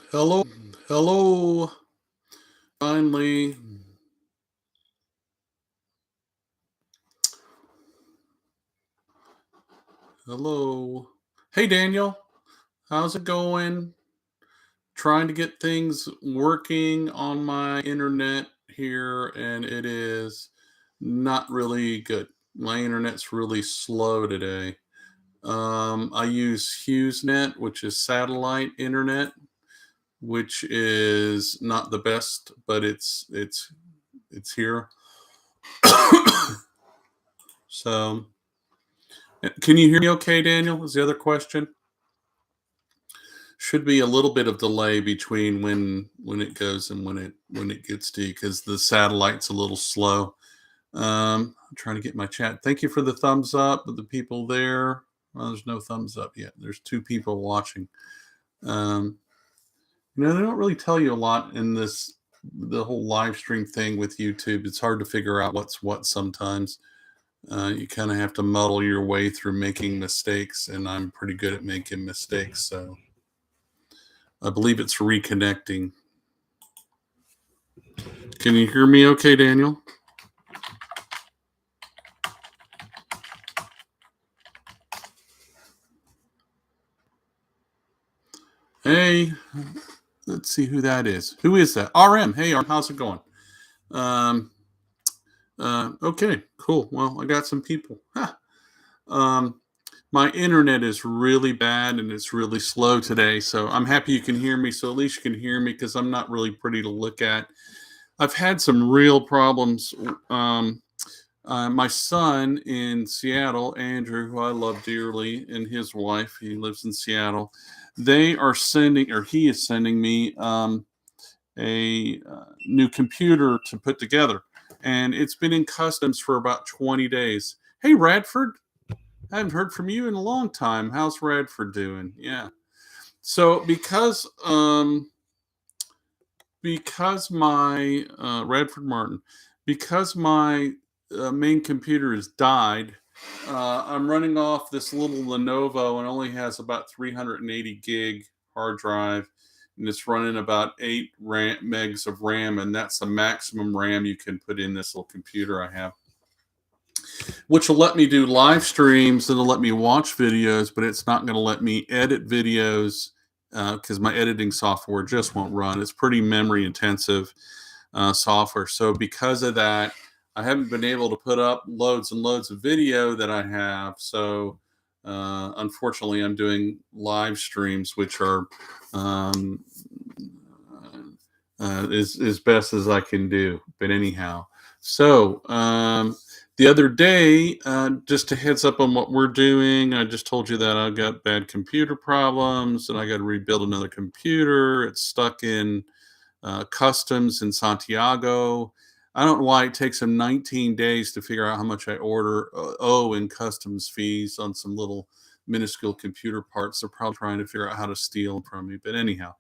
Hello, hello. Finally, hello. Hey, Daniel. How's it going? Trying to get things working on my internet here, and it is not really good. My internet's really slow today. I use HughesNet, which is satellite internet, which is not the best, but it's here. So, can you hear me okay, Daniel? Is the other question? Should be a little bit of delay between when it goes and when it gets to you because the satellite's a little slow. I'm trying to get my chat. Thank you for the thumbs up of the people there. Well, there's no thumbs up yet. There's two people watching. Um, they don't really tell you a lot in the whole live stream thing with YouTube. It's hard to figure out what's what sometimes. You kind of have to muddle your way through making mistakes, and I'm pretty good at making mistakes. So I believe it's reconnecting. Can you hear me okay, Daniel? Hey, let's see who that is. Who is that? RM. Hey, RM, how's it going? Um, okay, cool. Well, I got some people. Huh. Um, my internet is really bad and it's really slow today, so I'm happy you can hear me. So at least you can hear me because I'm not really pretty to look at. I've had some real problems. My son in Seattle, Andrew, who I love dearly, and his wife, he lives in Seattle. They are sending, or he is sending me a new computer to put together, and it's been in customs for about 20 days. Hey, Radford, I haven't heard from you in a long time. How's Radford doing? Yeah. So because my Radford Martin, because my main computer has died, I'm running off this little Lenovo and only has about 380 gig hard drive, and it's running about 8 megs of RAM, and that's the maximum RAM you can put in this little computer I have, which will let me do live streams. It'll let me watch videos, but it's not going to let me edit videos because my editing software just won't run. It's pretty memory intensive software. So because of that, I haven't been able to put up loads and loads of video that I have. So unfortunately, I'm doing live streams, which are um, as best as I can do. But anyhow, so the other day, just a heads up on what we're doing. I just told you that I've got bad computer problems and I got to rebuild another computer. It's stuck in customs in Santiago. I don't know why it takes them 19 days to figure out how much I owe in customs fees on some little minuscule computer parts. They're probably trying to figure out how to steal from me. But anyhow,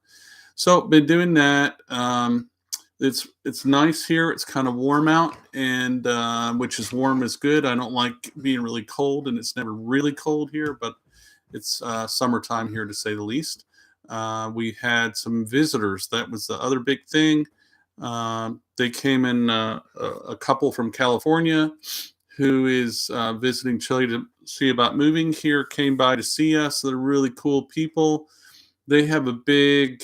so been doing that. It's nice here. It's kind of warm out, and which is warm is good. I don't like being really cold, and it's never really cold here, but it's summertime here to say the least. We had some visitors. That was the other big thing. They came in a couple from California who is visiting Chile to see about moving here. Came by to see us. They're really cool people. They have a big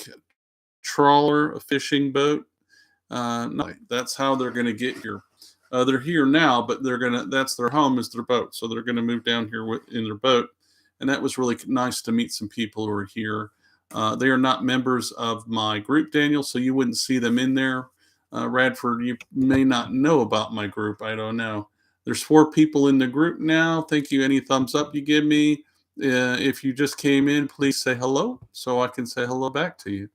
trawler, a fishing boat. No, that's how they're going to get here. They're here now, but that's their home is their boat. So they're going to move down here in their boat. And that was really nice to meet some people who are here. They are not members of my group, Daniel, so you wouldn't see them in there. Radford, you may not know about my group. I don't know. There's 4 people in the group now. Thank you. Any thumbs up you give me. If you just came in, please say hello so I can say hello back to you.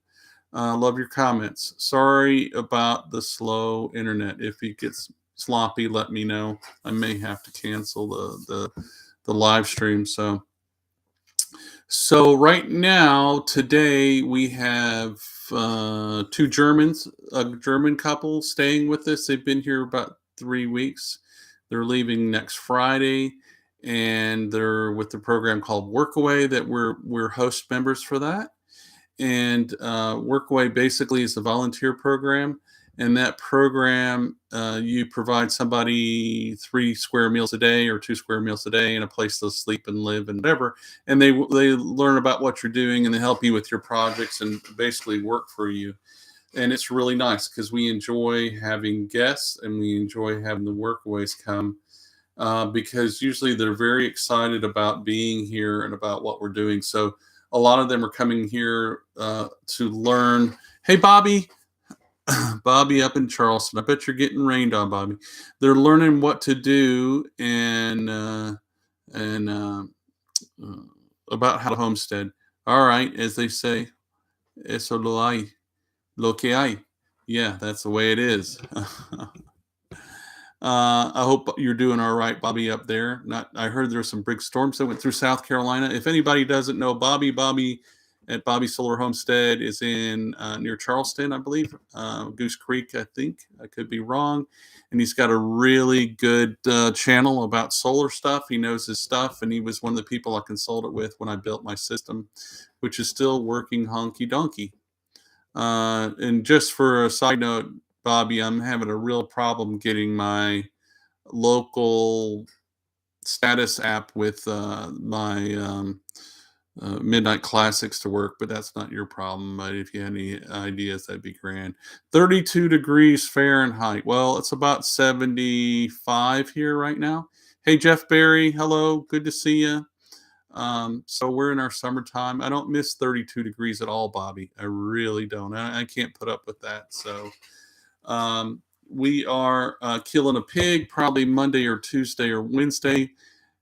Love your comments. Sorry about the slow internet. If it gets sloppy, let me know. I may have to cancel the live stream. So right now, today we have 2 Germans, a German couple staying with us. They've been here about 3 weeks. They're leaving next Friday, and they're with the program called Workaway that we're host members for that. and Workaway basically is a volunteer program. And that program, you provide somebody 3 square meals a day or 2 square meals a day and a place to sleep and live and whatever. And they learn about what you're doing and they help you with your projects and basically work for you. And it's really nice because we enjoy having guests and we enjoy having the workaways come, because usually they're very excited about being here and about what we're doing. So a lot of them are coming here to learn. Hey, Bobby, Bobby up in Charleston. I bet you're getting rained on, Bobby. They're learning what to do and uh, about how to homestead. All right, as they say, eso lo que hay. Yeah, that's the way it is. I hope you're doing all right, Bobby, up there. Not, I heard there's some big storms that went through South Carolina. If anybody doesn't know, Bobby at Bobby Solar Homestead is in near Charleston, I believe, Goose Creek, I think. I could be wrong. And he's got a really good channel about solar stuff. He knows his stuff, and he was one of the people I consulted with when I built my system, which is still working honky donkey. And just for a side note, Bobby, I'm having a real problem getting my local status app with my Midnight Classics to work, but that's not your problem. But if you have any ideas, that'd be grand. 32 degrees Fahrenheit. Well, it's about 75 here right now. Hey, Jeff Barry. Hello. Good to see you. So we're in our summertime. I don't miss 32 degrees at all, Bobby. I really don't. I can't put up with that. So we are killing a pig probably Monday or Tuesday or Wednesday,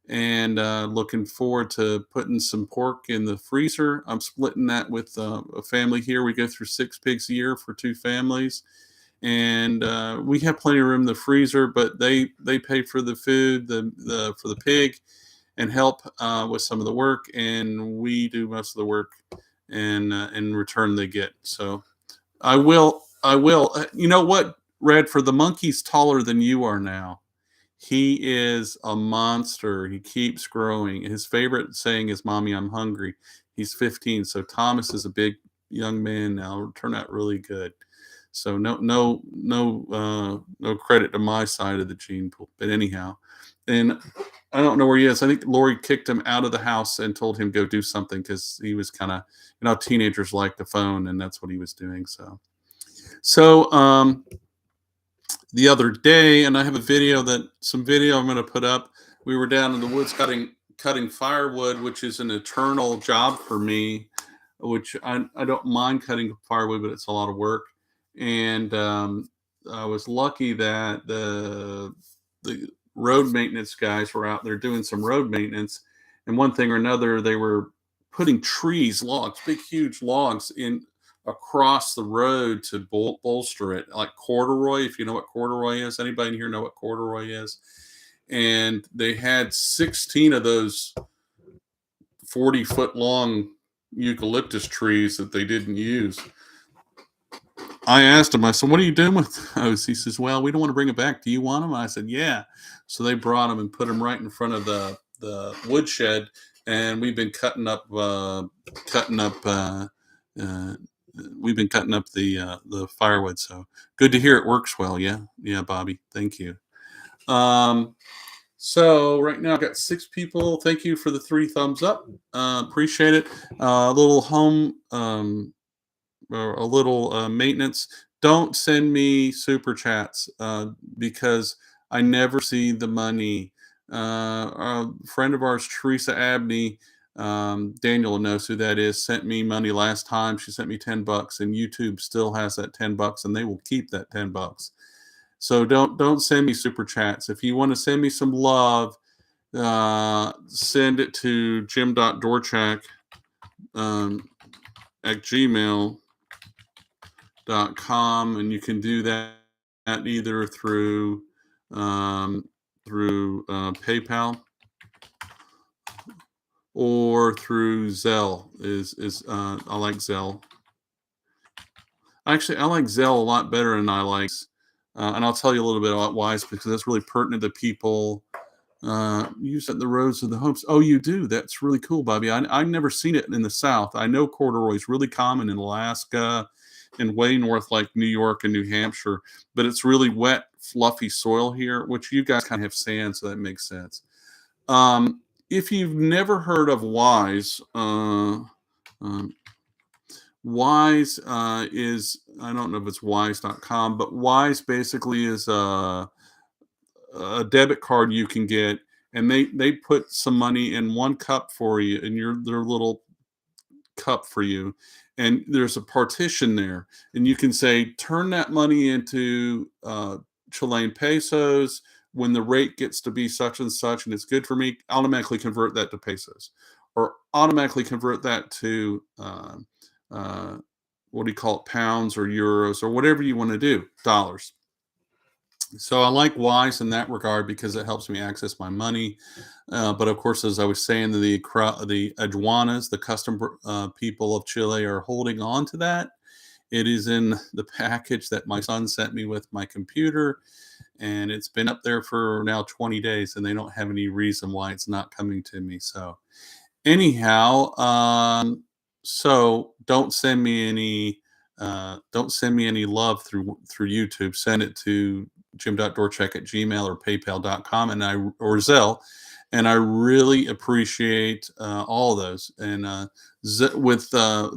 and looking forward to putting some pork in the freezer. I'm splitting that with a family here. We go through 6 pigs a year for 2 families, and we have plenty of room in the freezer, but they pay for the food, for the pig, and help with some of the work, and we do most of the work, and in return they get. So I will. You know what, Redford? The monkey's taller than you are now. He is a monster. He keeps growing. His favorite saying is, "Mommy, I'm hungry." He's 15, so Thomas is a big young man now. It'll turn out really good. So no credit to my side of the gene pool. But anyhow, and I don't know where he is. I think Lori kicked him out of the house and told him go do something because he was kind of, teenagers like the phone, and that's what he was doing. So the other day, and I have some video I'm going to put up. We were down in the woods cutting firewood, which is an eternal job for me, which I don't mind cutting firewood, but it's a lot of work. And I was lucky that the road maintenance guys were out there doing some road maintenance, and one thing or another, they were putting logs, big, huge logs in across the road to bolster it, like corduroy. If you know what corduroy is, anybody in here know what corduroy is? And they had 16 of those 40-foot long eucalyptus trees that they didn't use. I asked him, I said, "What are you doing with those?" He says, "Well, we don't want to bring it back. Do you want them?" I said, "Yeah." So they brought them and put them right in front of the woodshed, and we've been cutting up the firewood. So good to hear it works well. Yeah, Bobby. Thank you. So right now I've got 6 people. Thank you for the 3 thumbs up. Appreciate it. A little home. Or a little maintenance. Don't send me super chats because I never see the money. A friend of ours, Teresa Abney, Daniel knows who that is, sent me money last time. She sent me $10, and YouTube still has that $10, and they will keep that $10. So don't send me super chats. If you want to send me some love, send it to jim.dorchak at gmail.com, and you can do that either through PayPal or through Zelle. I like Zelle. Actually, I like Zelle a lot better than I like, and I'll tell you a little bit about why, because that's really pertinent to people Use it the roads of the homes. Oh, you do? That's really cool, Bobby. I've never seen it in the South. I know corduroy is really common in Alaska and way north, like New York and New Hampshire, but it's really wet, fluffy soil here, which you guys kind of have sand, so that makes sense. If you've never heard of Wise, um, Wise is, I don't know if it's wise.com, but Wise basically is a debit card you can get, and they put some money in one cup for you, in their little cup for you, and there's a partition there, and you can say turn that money into Chilean pesos. When the rate gets to be such and such and it's good for me, automatically convert that to pesos, or automatically convert that to uh, what do you call it, pounds or euros or whatever you want to do, dollars. So I like Wise in that regard because it helps me access my money. But of course, as I was saying, the aduanas, the custom people of Chile, are holding on to that. It is in the package that my son sent me with my computer, and it's been up there for now 20 days, and they don't have any reason why it's not coming to me. So anyhow, so don't send me any love through YouTube. Send it to jim.dorcheck@gmail or paypal.com, or Zelle, and I really appreciate all of those. And with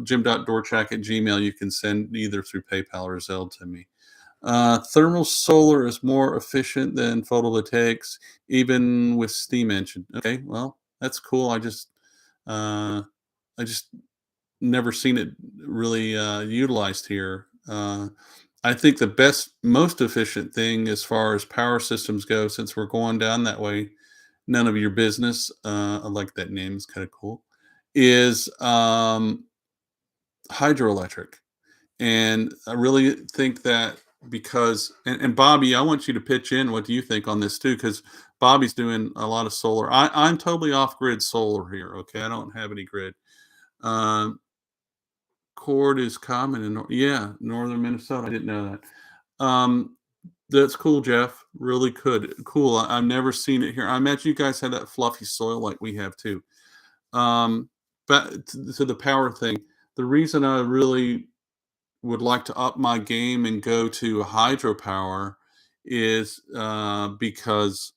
jim.dorcheck@gmail, you can send either through PayPal or Zelle to me. Thermal solar is more efficient than photovoltaics, even with steam engine. Okay, well, that's cool. Uh, I just never seen it really utilized here. I think the most efficient thing as far as power systems go, since we're going down that way, none of your business. I like that name; it's kind of cool. Is hydroelectric, and I really think that because and Bobby, I want you to pitch in. What do you think on this too? Because Bobby's doing a lot of solar. I'm totally off grid solar here. Okay, I don't have any grid. Um, Cord is common in yeah, northern Minnesota. I didn't know that. That's cool, Jeff. Really cool. I've never seen it here. I imagine you guys have that fluffy soil like we have too. Um, but to the power thing, the reason I really would like to up my game and go to hydropower is because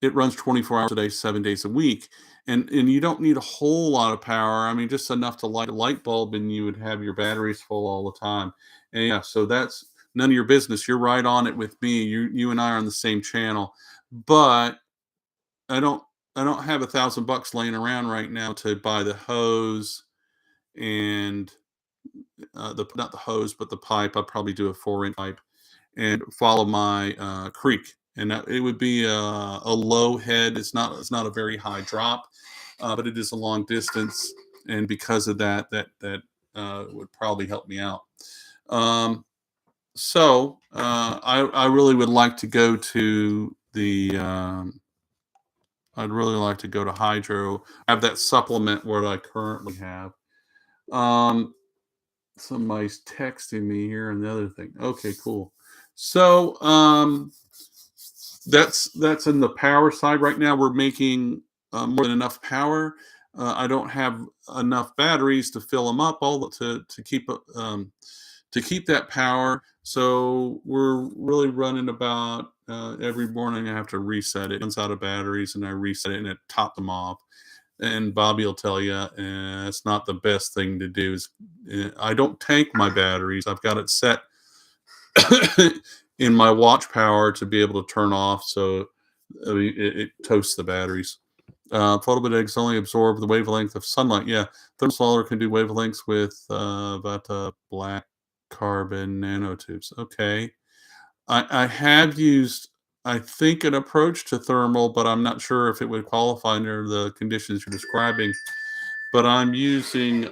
it runs 24 hours a day, 7 days a week. And you don't need a whole lot of power. I mean, just enough to light a light bulb, and you would have your batteries full all the time. And yeah, so that's none of your business. You're right on it with me. You and I are on the same channel. But I don't I don't have $1,000 laying around right now to buy the hose and the not the hose, but the pipe. I'll probably do a 4-inch pipe and follow my creek. And it would be a low head. It's not a very high drop, but it is a long distance, and because of that would probably help me out. Um, I really would like to go to the. I'd really like to go to hydro. Have that supplement what I currently have. Um, Somebody's texting me here and the other thing. Okay, cool. So that's in the power side right now. We're making more than enough power. I don't have enough batteries to fill them up to keep that power. So we're really running about every morning. I have to reset it. It runs out of batteries, and I reset it, and it topped them off. And Bobby will tell you it's not the best thing to do. I don't tank my batteries. I've got it set in my watch power to be able to turn off, so it toasts the batteries. Photovoltaics only absorb the wavelength of sunlight. Yeah, thermal solar can do wavelengths with about black carbon nanotubes. Okay, I have used, I think, an approach to thermal, but I'm not sure if it would qualify under the conditions you're describing. But I'm using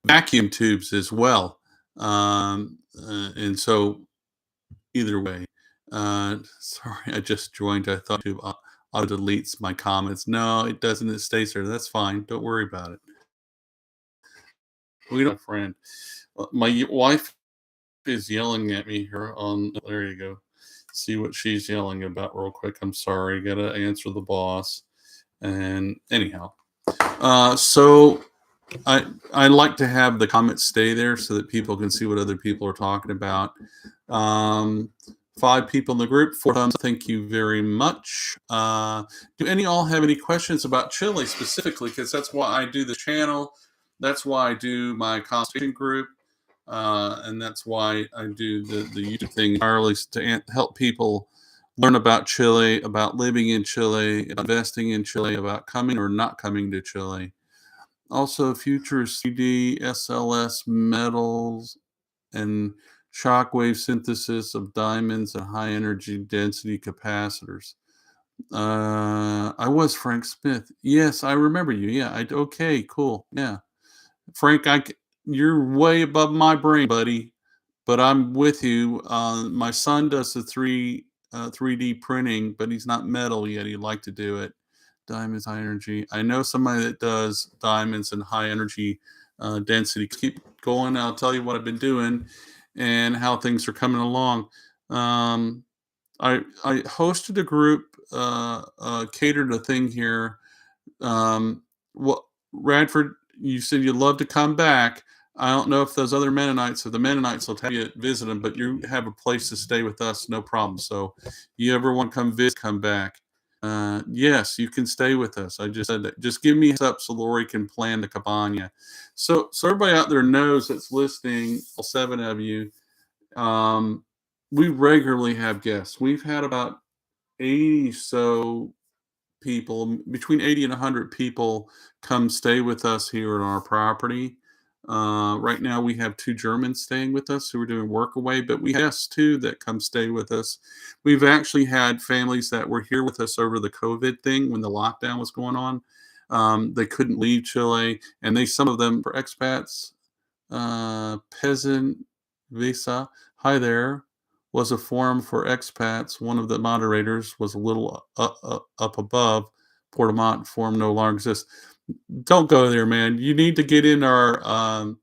vacuum tubes as well, and so either way. Sorry, I just joined. I thought YouTube auto deletes my comments. No, it doesn't. It stays there. That's fine. Don't worry about it. We don't, friend. My wife is yelling at me here on. There you go. See what she's yelling about real quick. I'm sorry. Got to answer the boss. And anyhow, so I like to have the comments stay there so that people can see what other people are talking about. Um, 5 people in the group, 4 thumbs. Thank you very much. Do any all have any questions about Chile specifically? Because that's why I do the channel. That's why I do my consultation group. And that's why I do the YouTube thing entirely to help people learn about Chile, about living in Chile, investing in Chile, about coming or not coming to Chile. Also, future CD, SLS metals, and shockwave synthesis of diamonds and high energy density capacitors. I was Frank Smith. Yes, I remember you. Yeah, okay, cool. Yeah. Frank, you're way above my brain, buddy, but I'm with you. My son does the 3D printing, but he's not metal yet. He'd like to do it. Diamonds, high energy. I know somebody that does diamonds and high energy density. Keep going. I'll tell you what I've been doing and how things are coming along. I hosted a group, catered a thing here. What Radford, you said you'd love to come back. I don't know if those other Mennonites or the Mennonites will have you visit them, but you have a place to stay with us, no problem. So, you ever want to come visit, come back. Yes, you can stay with us. I just said that. Just give me a heads up so Lori can plan the cabana. So everybody out there knows that's listening. All 7 of you. We regularly have guests. We've had about 80 so people, between 80 and 100 people come stay with us here on our property. Right now we have 2 Germans staying with us who are doing work away, but we have guests too that come stay with us. We've actually had families that were here with us over the COVID thing when the lockdown was going on. They couldn't leave Chile, and some of them were expats. Peasant Visa, hi there, was a forum for expats. One of the moderators was a little up above. Portamont forum no longer exists. Don't go there, man. You need to get in our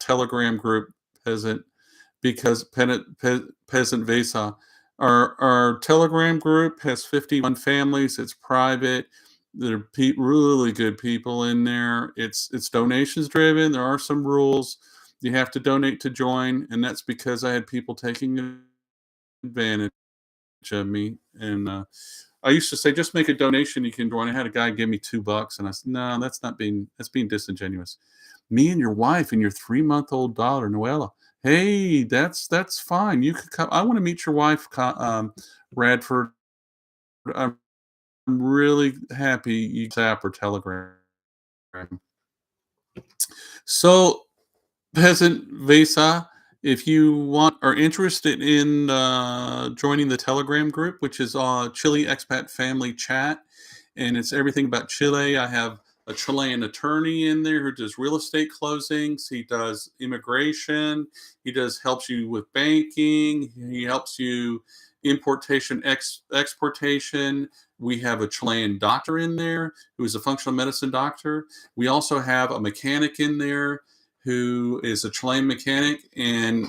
Telegram group, Peasant, because Peasant Vesa. Our Telegram group has 51 families. It's private. There are really good people in there. It's donations driven. There are some rules. You have to donate to join, and that's because I had people taking advantage of me. And I used to say, just make a donation, you can join. I had a guy give me $2, and I said, no, that's being disingenuous. Me and your wife and your 3-month-old daughter, Noella. Hey, that's fine. You could come. I want to meet your wife, Radford. I'm really happy you tap or Telegram. So, Peasant Vesa, if you are interested in joining the Telegram group, which is Chile Expat Family Chat, and it's everything about Chile. I have a Chilean attorney in there who does real estate closings. He does immigration. He helps you with banking. He helps you importation, exportation. We have a Chilean doctor in there who is a functional medicine doctor. We also have a mechanic in there who is a Chilean mechanic, and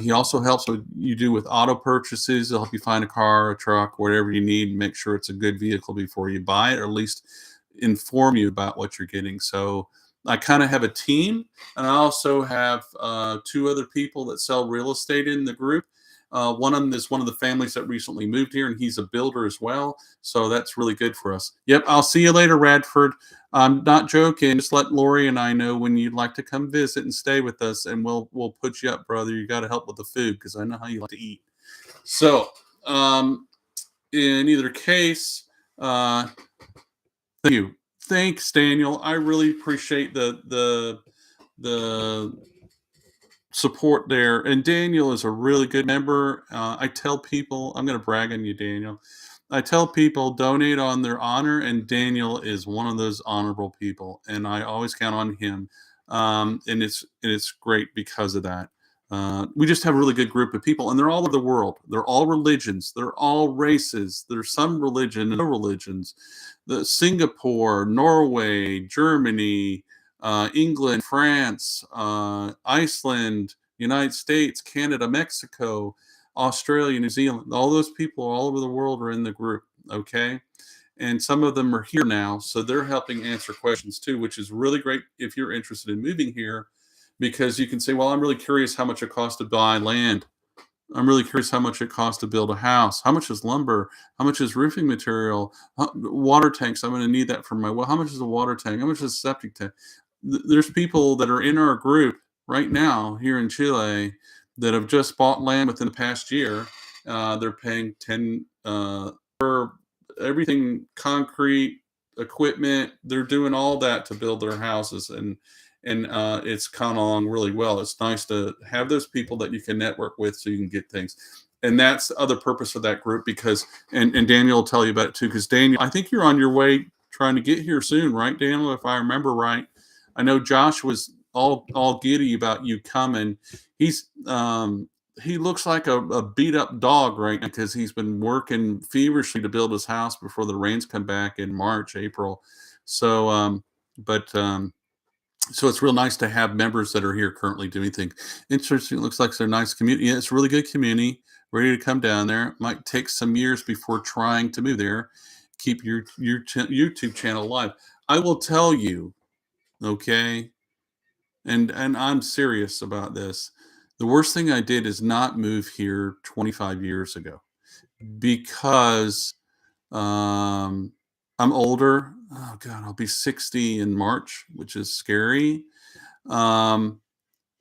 he also helps with auto purchases. He'll help you find a car, a truck, whatever you need, make sure it's a good vehicle before you buy it, or at least inform you about what you're getting. So I kind of have a team, and I also have 2 other people that sell real estate in the group. One of them is one of the families that recently moved here, and he's a builder as well. So that's really good for us. Yep, I'll see you later, Radford. I'm not joking. Just let Lori and I know when you'd like to come visit and stay with us, and we'll put you up, brother. You got to help with the food because I know how you like to eat. So, in either case, thank you. Thanks, Daniel. I really appreciate the support there. And Daniel is a really good member. I tell people, I'm going to brag on you, Daniel. I tell people donate on their honor, and Daniel is one of those honorable people, and I always count on him. And it's great because of that. We just have a really good group of people, and they're all over the world. They're all religions. They're all races. There's some religion and no religions. Singapore, Norway, Germany, England, France, Iceland, United States, Canada, Mexico, Australia, New Zealand. All those people all over the world are in the group. Okay. And some of them are here now. So they're helping answer questions too, which is really great if you're interested in moving here, because you can say, well, I'm really curious how much it costs to buy land. I'm really curious how much it costs to build a house. How much is lumber? How much is roofing material? Water tanks. I'm going to need that for my well. How much is a water tank? How much is a septic tank? There's people that are in our group right now here in Chile that have just bought land within the past year. They're paying 10 for everything, concrete, equipment. They're doing all that to build their houses, and it's come along really well. It's nice to have those people that you can network with so you can get things. And that's the other purpose of that group, because and Daniel will tell you about it too, because Daniel, I think you're on your way trying to get here soon, right, Daniel? If I remember right. I know Josh was all giddy about you coming. He's he looks like a beat up dog right now because he's been working feverishly to build his house before the rains come back in March, April. So but so it's real nice to have members that are here currently doing things. Interesting. It looks like they're a nice community. Yeah, it's a really good community. Ready to come down there. Might take some years before trying to move there. Keep your YouTube channel alive. I will tell you, okay, and I'm serious about this. The worst thing I did is not move here 25 years ago, because um, I'm older. Oh God, I'll be 60 in March, which is scary. Um,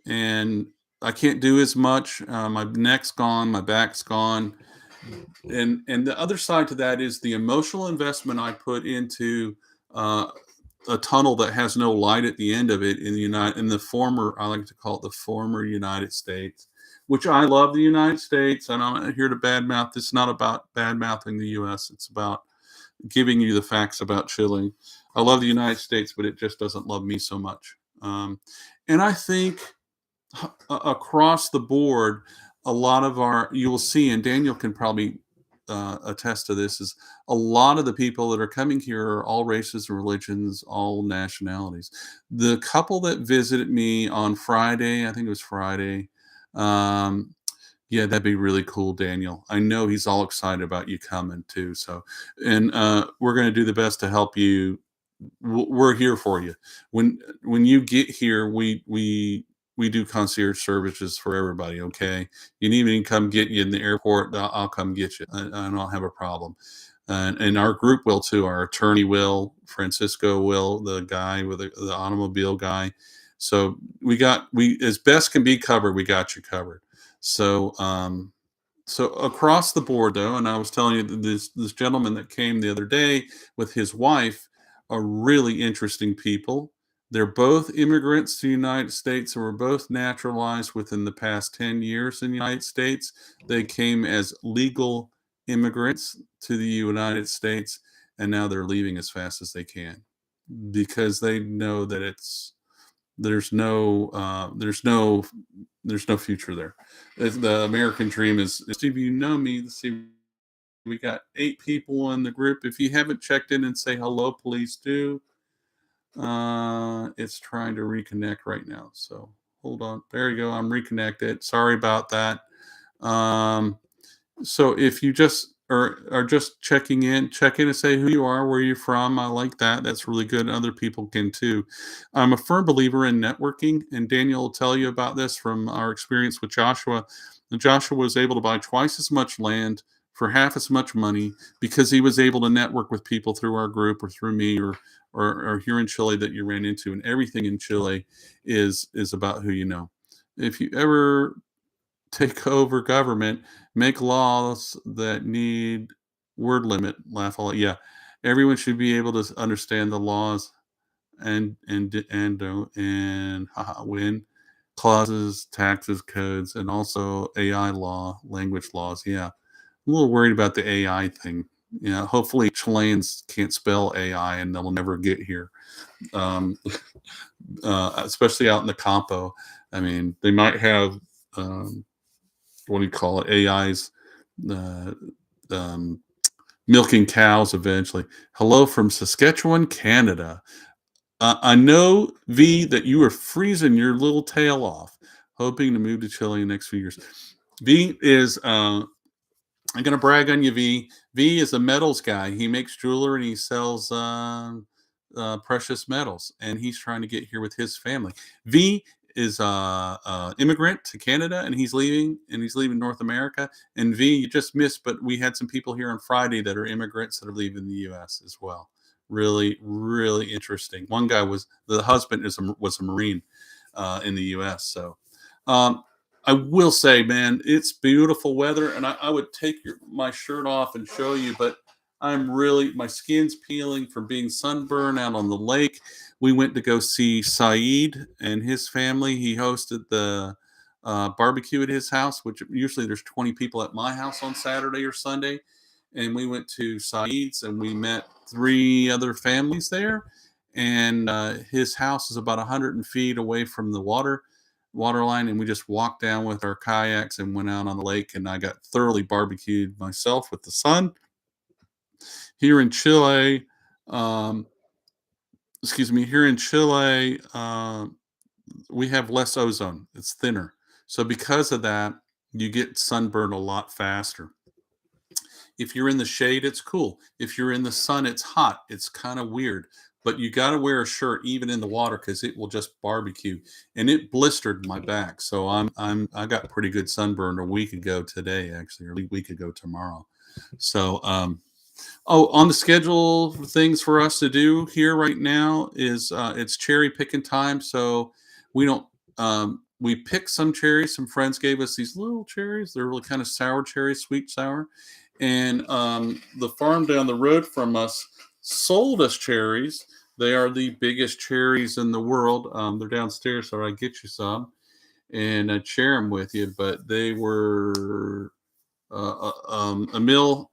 and I can't do as much. My neck's gone, my back's gone, and the other side to that is the emotional investment I put into uh, a tunnel that has no light at the end of it in the former, I like to call it the former United States, which I love the United States. And I'm not here to badmouth. It's not about bad mouthing the U.S. It's about giving you the facts about Chile. I love the United States, but it just doesn't love me so much. And I think across the board, a lot of our, you will see, and Daniel can probably attest to this, is a lot of the people that are coming here are all races and religions, all nationalities. The couple that visited me on Friday, I think it was Friday, um, yeah, that'd be really cool, Daniel. I know he's all excited about you coming too. So, and we're going to do the best to help you. We're here for you. When you get here, we do concierge services for everybody. Okay, you need me to come get you in the airport, I'll come get you. I don't have a problem. And our group will too. Our attorney will, Francisco will, the guy with the automobile guy. So we as best can be covered. We got you covered. So so across the board though, and I was telling you that this gentleman that came the other day with his wife are really interesting people. They're both immigrants to the United States and were both naturalized within the past 10 years in the United States. They came as legal immigrants to the United States, and now they're leaving as fast as they can because they know that there's no there's no future there. The American dream is, Steve, you know me. Let's see, we got 8 people in the group. If you haven't checked in and say hello, please do. It's trying to reconnect right now. So hold on. There you go. I'm reconnected. Sorry about that. Um, so if you just are just checking in, check in and say who you are, where you're from. I like that. That's really good. Other people can too. I'm a firm believer in networking, and Daniel will tell you about this from our experience with Joshua. And Joshua was able to buy twice as much land for half as much money because he was able to network with people through our group or through me or here in Chile that you ran into. And everything in Chile is about who you know. If you ever take over government, make laws that need word limit. Laugh all. Yeah, everyone should be able to understand the laws and win clauses, taxes, codes, and also AI law, language laws. Yeah, I'm a little worried about the AI thing. Yeah, hopefully Chileans can't spell AI and they'll never get here. Um, especially out in the Campo. I mean, they might have what do you call it? AIs uh, um, milking cows eventually. Hello from Saskatchewan, Canada. I know, V, that you are freezing your little tail off. hoping to move to Chile in the next few years. V is I'm gonna brag on you, V. V is a metals guy. He makes jewelry and he sells precious metals, and he's trying to get here with his family. V is immigrant to Canada, and he's leaving, North America. And V, you just missed, but we had some people here on Friday that are immigrants that are leaving the U.S. as well. Really, really interesting. One guy was the husband was a Marine in the U.S. So. Um, I will say, man, it's beautiful weather, and I would take my shirt off and show you, but my skin's peeling from being sunburned out on the lake. We went to go see Saeed and his family. He hosted the barbecue at his house, which usually there's 20 people at my house on Saturday or Sunday. And we went to Saeed's and we met 3 other families there. And his house is about 100 feet away from the water line, and we just walked down with our kayaks and went out on the lake, and I got thoroughly barbecued myself with the sun. Here in Chile, um, here in Chile, we have less ozone. It's thinner. So because of that, you get sunburned a lot faster. If you're in the shade, it's cool. If you're in the sun, it's hot. It's kind of weird. But you got to wear a shirt even in the water because it will just barbecue. And it blistered my back. So I got pretty good sunburn a week ago today, actually, or a week ago tomorrow. So on the schedule, things for us to do here right now is it's cherry picking time. So we don't we picked some cherries. Some friends gave us these little cherries. They're really kind of sour cherries, sweet sour. And the farm down the road from us sold us cherries. They are the biggest cherries in the world. They're downstairs, so I get you some and I'd share them with you. But they were a mill,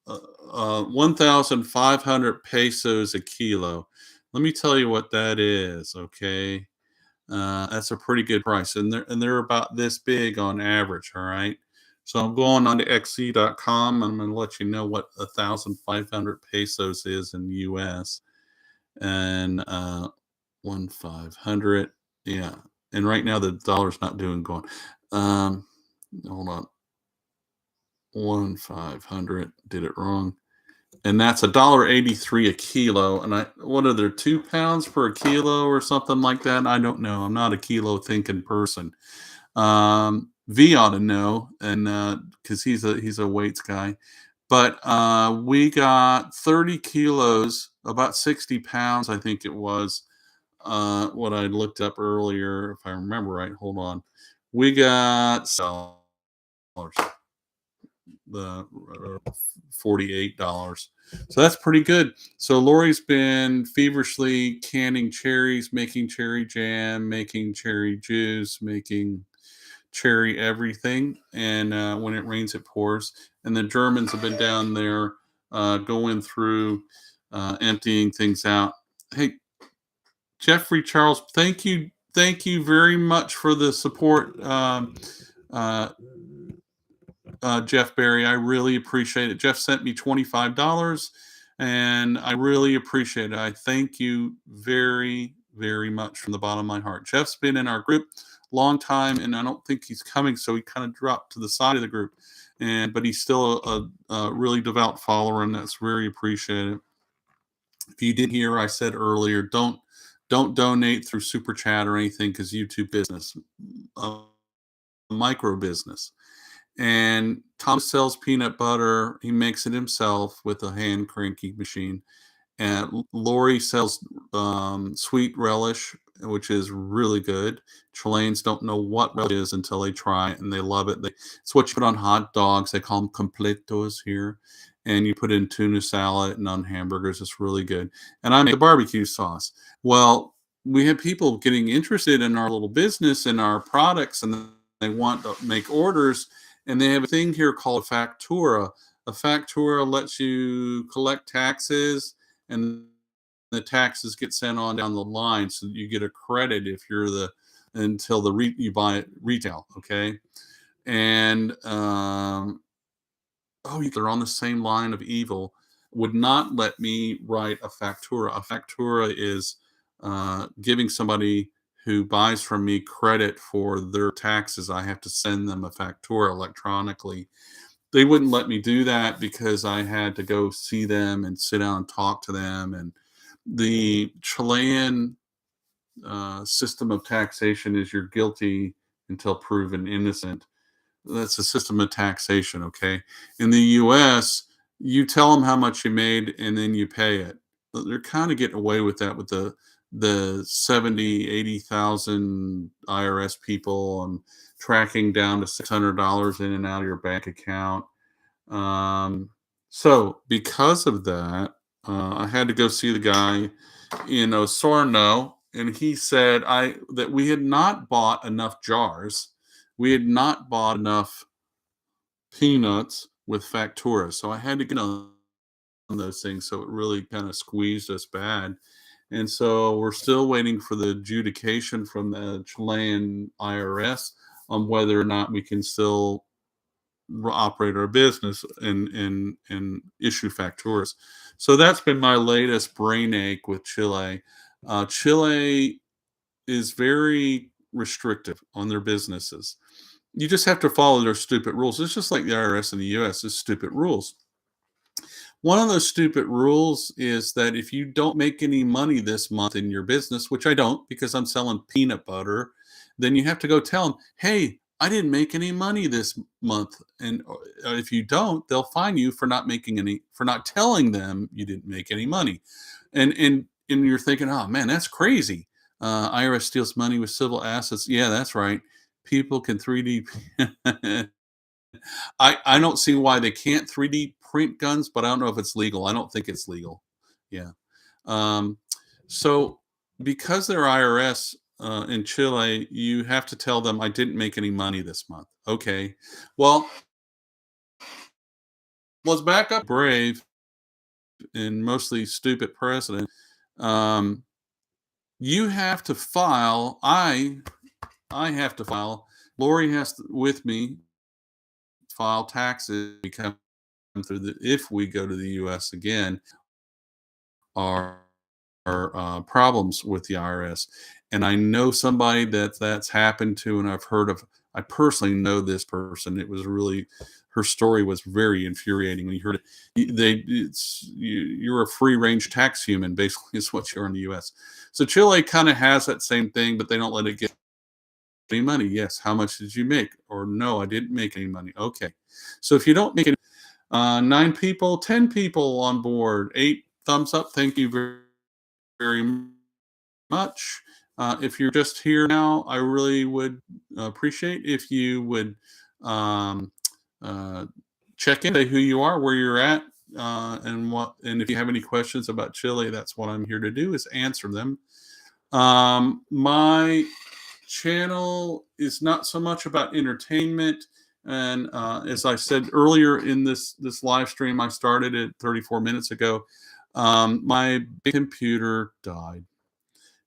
1,500 pesos a kilo. Let me tell you what that is. Okay, that's a pretty good price, and they're about this big on average. All right. So I'm going on to XE.com. I'm going to let you know what 1,500 pesos is in the U.S. And 1,500, yeah. And right now the dollar's not doing going. Hold on, 1,500. Did it wrong. And that's $1.83 a kilo. And what are there, 2 pounds per kilo or something like that? I don't know. I'm not a kilo thinking person. V ought to know, and because he's a weights guy. But we got 30 kilos, about 60 pounds, I think it was. What I looked up earlier, if I remember right. Hold on. We got the $48. So that's pretty good. So Lori's been feverishly canning cherries, making cherry jam, making cherry juice, making cherry everything. And when it rains, it pours. And the Germans have been down there going through emptying things out. Hey, Jeffrey Charles, thank you very much for the support. Uh, Jeff Barry, I really appreciate it. Jeff sent me $25, and I really appreciate it. I thank you very, very much from the bottom of my heart. Jeff's been in our group long time, and I don't think he's coming, so he kind of dropped to the side of the group. But he's still a really devout follower, and that's very appreciated. If you did hear, I said earlier, don't donate through Super Chat or anything, because YouTube business, micro business. And Tom sells peanut butter. He makes it himself with a hand cranking machine. And Lori sells sweet relish, which is really good. Chileans don't know what relish is until they try it, and they love it. It's what you put on hot dogs. They call them completos here. And you put in tuna salad and on hamburgers. It's really good. And I make a barbecue sauce. Well, we have people getting interested in our little business and our products, and they want to make orders. And they have a thing here called a factura. A factura lets you collect taxes, and the taxes get sent on down the line, so you get a credit if you're you buy it retail. Okay, and they're on the same line of evil. Would not let me write a factura. A factura is giving somebody who buys from me credit for their taxes. I have to send them a factura electronically. They wouldn't let me do that because I had to go see them and sit down and talk to them. And the Chilean system of taxation is you're guilty until proven innocent. That's a system of taxation, okay? In the US, you tell them how much you made and then you pay it. They're kind of getting away with that with the 70, 80,000 IRS people and tracking down to $600 in and out of your bank account. Um, so because of that, I had to go see the guy in Osorno, and he said I that we had not bought enough jars. We had not bought enough peanuts with factura. So I had to get on those things. So it really kind of squeezed us bad. And so we're still waiting for the adjudication from the Chilean IRS on whether or not we can still operate our business and issue facturas. So that's been my latest brain ache with Chile. Chile is very restrictive on their businesses. You just have to follow their stupid rules. It's just like the IRS in the US is stupid rules. One of those stupid rules is that if you don't make any money this month in your business, which I don't because I'm selling peanut butter, then you have to go tell them, hey, I didn't make any money this month. And if you don't, they'll fine you for not making any, for not telling them you didn't make any money. And you're thinking, oh man, that's crazy. IRS steals money with civil assets. Yeah, that's right. People can 3D I don't see why they can't 3D print guns, but I don't know if it's legal. I don't think it's legal. Yeah. Um, so because they're IRS in Chile, you have to tell them I didn't make any money this month. Okay. Well, let's back up. Brave and mostly stupid president. Um, you have to file. I have to file. Lori has to, with me file taxes. We come through the if we go to the U.S. again. Are problems with the IRS. And I know somebody that's happened to, and I've heard of. I personally know this person. It was really her story was very infuriating when you heard it. You're a free range tax human, basically, is what you are in the U.S. So Chile kind of has that same thing, but they don't let it get any money. Yes, how much did you make? Or no, I didn't make any money. Okay, so if you don't make any, 9 people, 10 people on board, 8 thumbs up. Thank you very much. If you're just here now, I really would appreciate if you would um, uh, check in, say who you are, where you're at, and if you have any questions about Chile, that's what I'm here to do is answer them. My channel is not so much about entertainment. And as I said earlier in this live stream, I started it 34 minutes ago. My big computer died.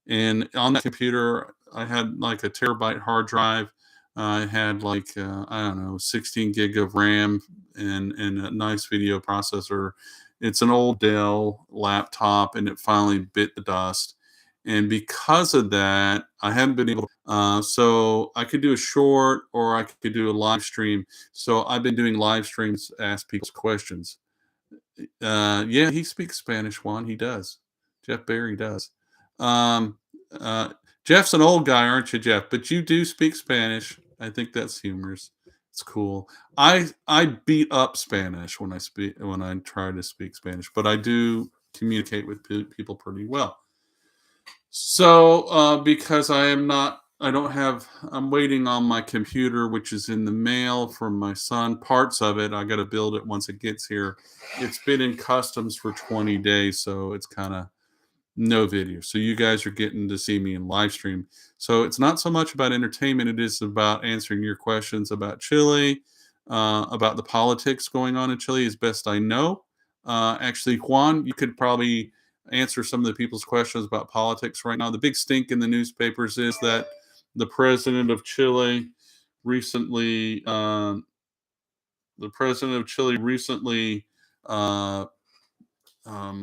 And on that computer, I had like a terabyte hard drive. I had like I don't know, 16 gig of RAM and a nice video processor. It's an old Dell laptop, and it finally bit the dust. And because of that, I haven't been able. So I could do a short, or I could do a live stream. So I've been doing live streams, ask people's questions. Yeah, he speaks Spanish. Juan, he does. Jeff Barry does. Um, uh, Jeff's an old guy, aren't you, Jeff? But you do speak Spanish. I think that's humorous. It's cool. I beat up Spanish when I try to speak Spanish, but I do communicate with people pretty well. So because I don't have, I'm waiting on my computer, which is in the mail from my son. Parts of it, I got to build it once it gets here. It's been in customs for 20 days, so it's kind of no video. So you guys are getting to see me in live stream. So it's not so much about entertainment. It is about answering your questions about Chile, about the politics going on in Chile as best I know. Actually, Juan, you could probably answer some of the people's questions about politics right now. The big stink in the newspapers is that the president of Chile recently, uh,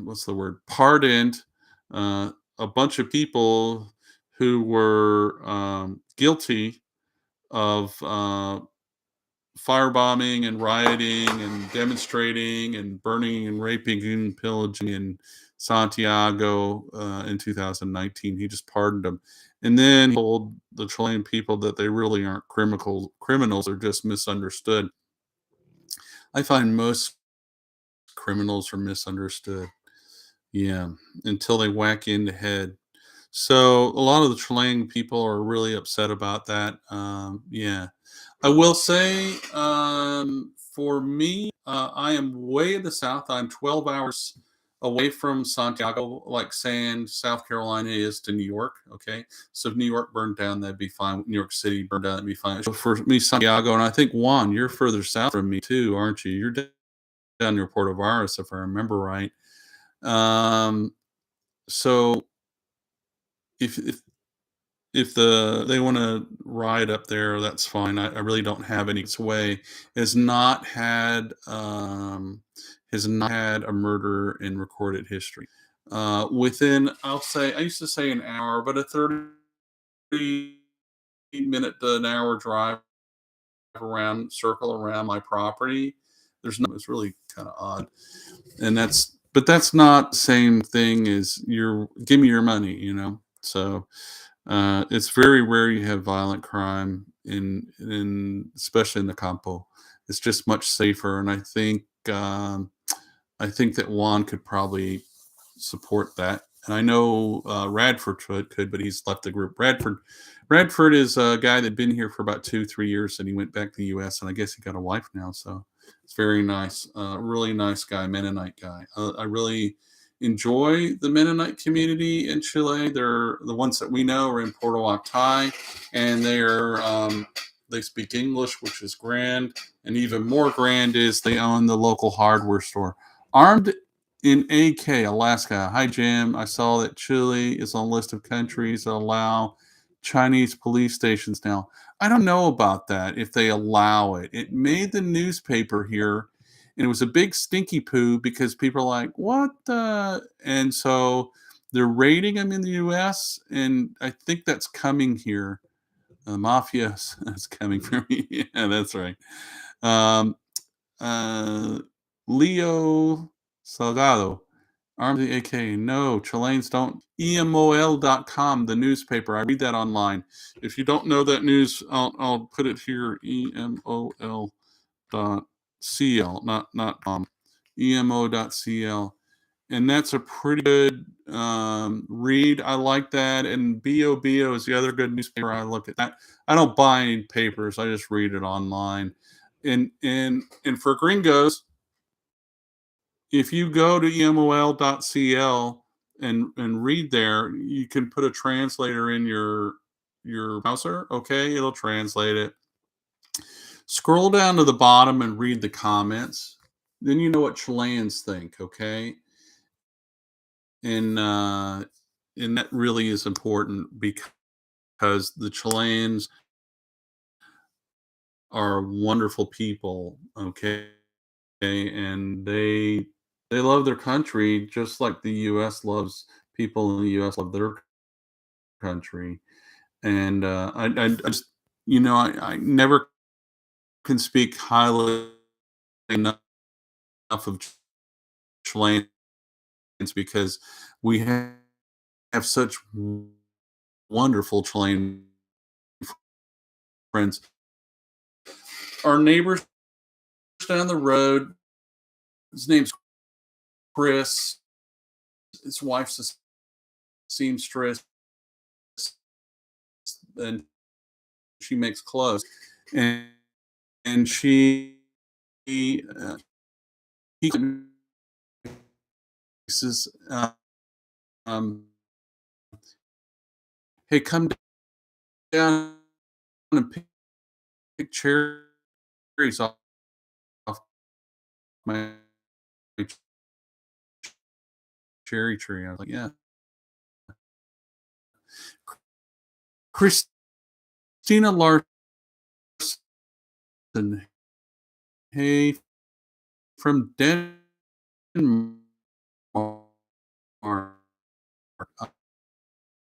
what's the word, pardoned uh, a bunch of people who were guilty of firebombing and rioting and demonstrating and burning and raping and pillaging in Santiago in 2019. He just pardoned them. And then he told the Chilean people that they really aren't criminals, they're just misunderstood. I find most criminals are misunderstood. Yeah, until they whack you in the head. So a lot of the Chilean people are really upset about that. Yeah, I will say, for me, I am way in the south. I'm 12 hours away from Santiago, like saying South Carolina is to New York. Okay, so if New York burned down, that'd be fine. New York City burned down, that'd be fine. So for me, Santiago, and I think Juan, you're further south from me too, aren't you? You're down near Puerto Varas, if I remember right. Um, so if they want to ride up there, that's fine. I really don't have any sway. Has not had has not had a murder in recorded history. Within, I'll say, I used to say an hour, but a 30-minute to an hour drive around, circle around my property. There's no, it's really kind of odd, and but that's not the same thing as give me your money, So it's very rare you have violent crime in especially in the campo. It's just much safer, and I think that Juan could probably support that. And I know Radford could, but he's left the group. Radford is a guy that'd been here for about 2, 3 years, and he went back to the U.S. and I guess he got a wife now. So it's very nice. Really nice guy, Mennonite guy. I really enjoy the Mennonite community in Chile. They're the ones that we know are in Porto Octai, and they speak English, which is grand. And even more grand is they own the local hardware store. Armed in AK, Alaska. Hi, Jim. I saw that Chile is on a list of countries that allow Chinese police stations now. I don't know about that, if they allow it. It made the newspaper here, and it was a big stinky poo because people are like, what the? And so they're raiding them in the US, and I think that's coming here. The mafia is coming for me. Yeah, that's right. Um, uh, Leo Salgado, Armed the AK. No, Chileans don't. EMOL.com, the newspaper. I read that online. If you don't know that news, I'll put it here. EMOL.cl, not EMO.cl. And that's a pretty good read. I like that. And BOBO is the other good newspaper. I look at that. I don't buy any papers. I just read it online. And for gringos, if you go to emol.cl and read there, you can put a translator in your browser. Okay, it'll translate it. Scroll down to the bottom and read the comments. Then you know what Chileans think. Okay, and uh, and that really is important because the Chileans are wonderful people. Okay, and they love their country just like the U.S. loves people in the U.S. love their country. And I just I never can speak highly enough of Chileans because we have such wonderful Chilean friends. Our neighbors down the road, his name's Chris. His wife's a seamstress, and she makes clothes. And he says, um, "Hey, come down and pick cherries off my cherry tree." I was like, "Yeah." Christina Larson, hey, from Denmark.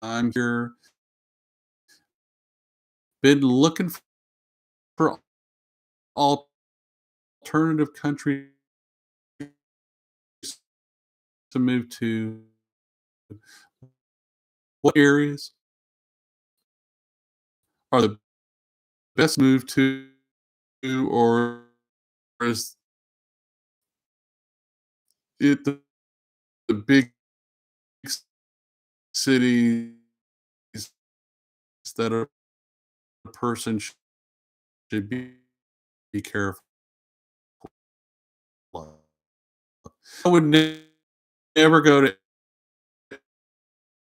I'm here been looking for alternative countries to move to. What areas are the best move to, or is it the big cities that a person should be careful of? I would never go to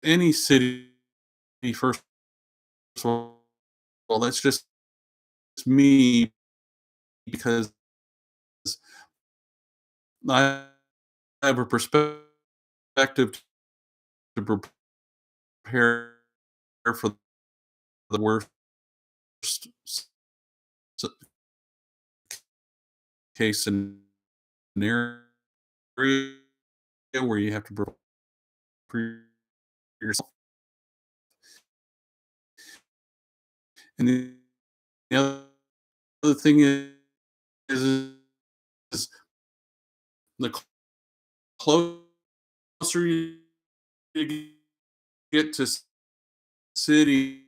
any city first of all. Well, that's just me because I have a perspective to prepare for the worst s- case scenario where you have to prepare yourself. And the other thing is the closer you get to cities,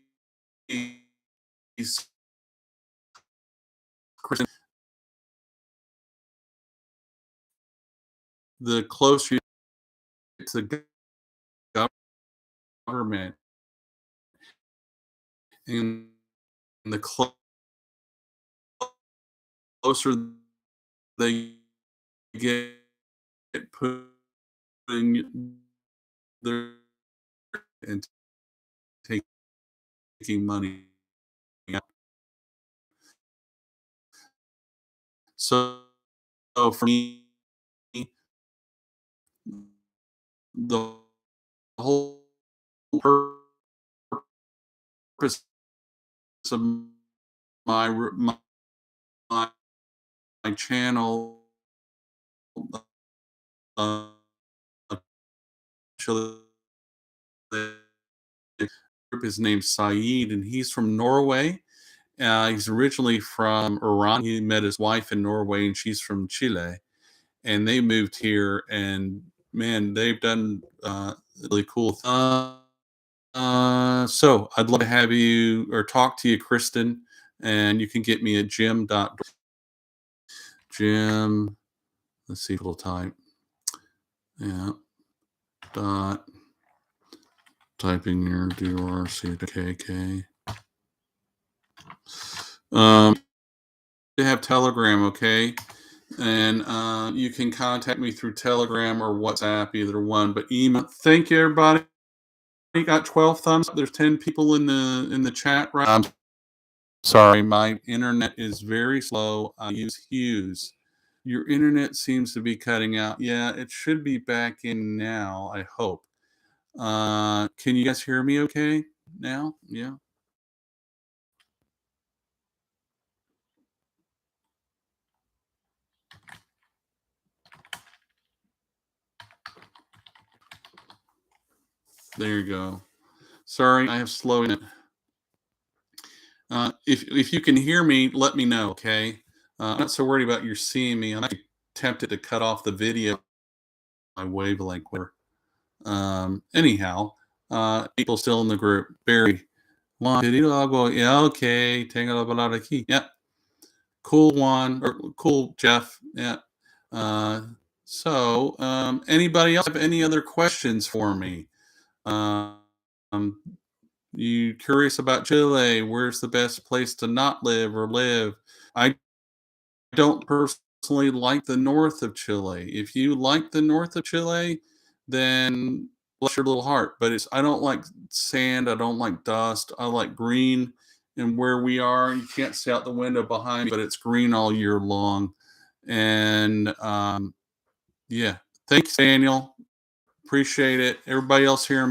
the closer you get to government, and the closer they get putting their and taking money out. So for me, the whole purpose of my my channel, uh, Chile, his name's Saeed, and he's from Norway. He's originally from Iran. He met his wife in Norway, and she's from Chile. And they moved here, and man, they've done really cool. So I'd love to have you or talk to you, Kristen, and you can get me at Jim. Let's see if it'll type. Yeah. Dot typing your DRCKK. You have Telegram, okay? And you can contact me through Telegram or WhatsApp, either one. But email. Thank you, everybody. You got 12 thumbs up. There's 10 people in the chat right. I'm sorry, my internet is very slow. I use Hughes. Your internet seems to be cutting out. Yeah, it should be back in now, I hope. Can you guys hear me okay now? Yeah. There you go. Sorry, I have slow internet. If you can hear me, let me know, okay? I'm not so worried about you seeing me. I'm actually tempted to cut off the video, my wavelength. Anyhow, people still in the group. Barry, yeah, okay. Tengo la palabra aquí. Yeah, cool one or cool Jeff. Yeah. Anybody else have any other questions for me? Um, you curious about Chile? Where's the best place to not live or live? I don't personally like the north of Chile. If you like the north of Chile, then bless your little heart. But I don't like sand. I don't like dust. I like green. And where we are, you can't see out the window behind me, but it's green all year long. And yeah, thanks, Daniel. Appreciate it. Everybody else here.